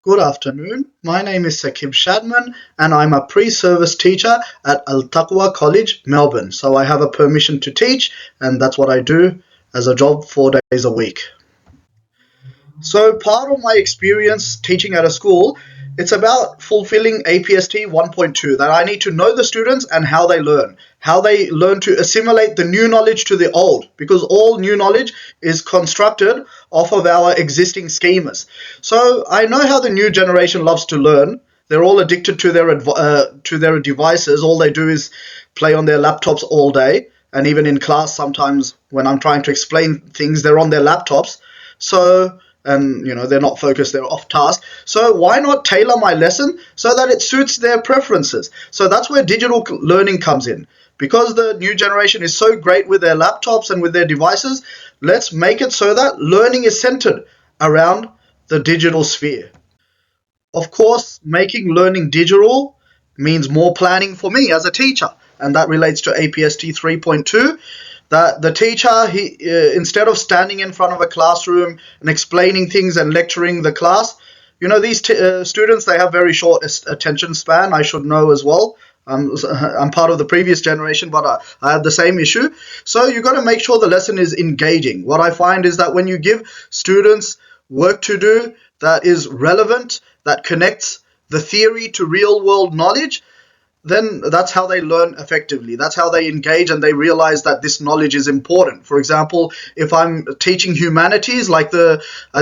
Good afternoon. My name is Sakib Shadman and I'm a pre-service teacher at Al Taqwa College, Melbourne. So I have a permission to teach and that's what I do as a job 4 days a week. So part of my experience teaching at a school, it's about fulfilling APST 1.2 that I need to know the students and how they learn to assimilate the new knowledge to the old because all new knowledge is constructed off of our existing schemas. So I know how the new generation loves to learn. They're all addicted to their devices. All they do is play on their laptops all day. And even in class, sometimes when I'm trying to explain things, they're on their laptops. So and they're not focused, they're off task. So why not tailor my lesson so that it suits their preferences? So that's where digital learning comes in. Because the new generation is so great with their laptops and with their devices, let's make it so that learning is centered around the digital sphere. Of course, making learning digital means more planning for me as a teacher, and that relates to APST 3.2. That the teacher, instead of standing in front of a classroom and explaining things and lecturing the class, these students, they have very short attention span. I should know as well. I'm part of the previous generation, but I have the same issue. So you've got to make sure the lesson is engaging. What I find is that when you give students work to do that is relevant, that connects the theory to real world knowledge, then that's how they learn effectively. That's how they engage and they realize that this knowledge is important. For example, if I'm teaching humanities, I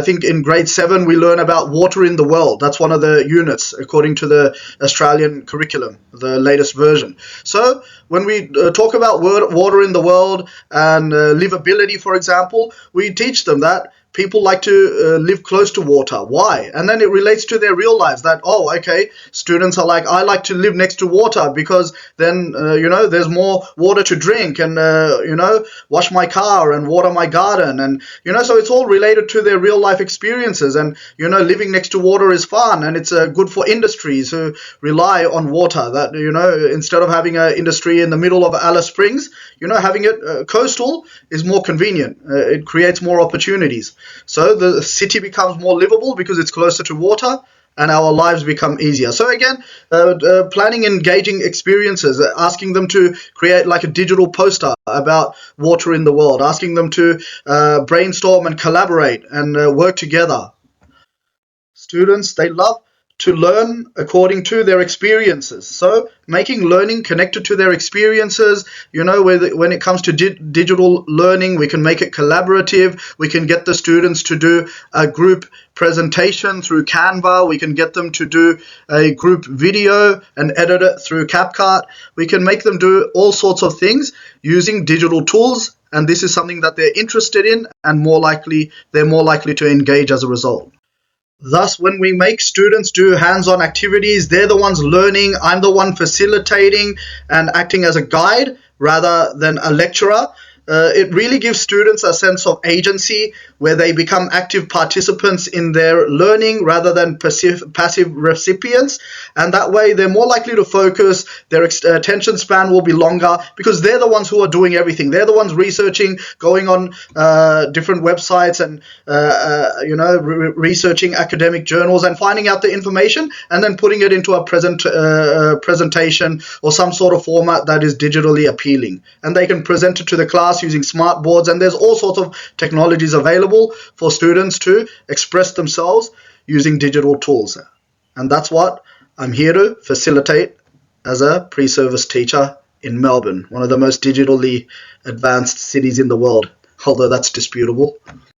think in grade 7 we learn about water in the world. That's one of the units according to the Australian curriculum, the latest version. So when we talk about water in the world and livability, for example, we teach them that people like to live close to water. Why? And then it relates to their real lives that, oh, okay, students are like, I like to live next to water because then, there's more water to drink and, wash my car and water my garden. And, so it's all related to their real life experiences. And, living next to water is fun and it's good for industries who rely on water. That, instead of having an industry in the middle of Alice Springs, having it coastal is more convenient. It creates more opportunities. So the city becomes more livable because it's closer to water and our lives become easier. So again, planning engaging experiences, asking them to create like a digital poster about water in the world, asking them to brainstorm and collaborate and work together. Students, they love to learn according to their experiences. So making learning connected to their experiences, when it comes to digital learning, we can make it collaborative. We can get the students to do a group presentation through Canva. We can get them to do a group video and edit it through CapCut. We can make them do all sorts of things using digital tools. And this is something that they're interested in and they're more likely to engage as a result. Thus, when we make students do hands-on activities, they're the ones learning, I'm the one facilitating and acting as a guide rather than a lecturer. It really gives students a sense of agency where they become active participants in their learning rather than passive recipients. And that way they're more likely to focus, their attention span will be longer because they're the ones who are doing everything. They're the ones researching, going on different websites and, researching academic journals and finding out the information and then putting it into a presentation or some sort of format that is digitally appealing. And they can present it to the class using smart boards, and there's all sorts of technologies available for students to express themselves using digital tools. And that's what I'm here to facilitate as a pre-service teacher in Melbourne, one of the most digitally advanced cities in the world, although that's disputable.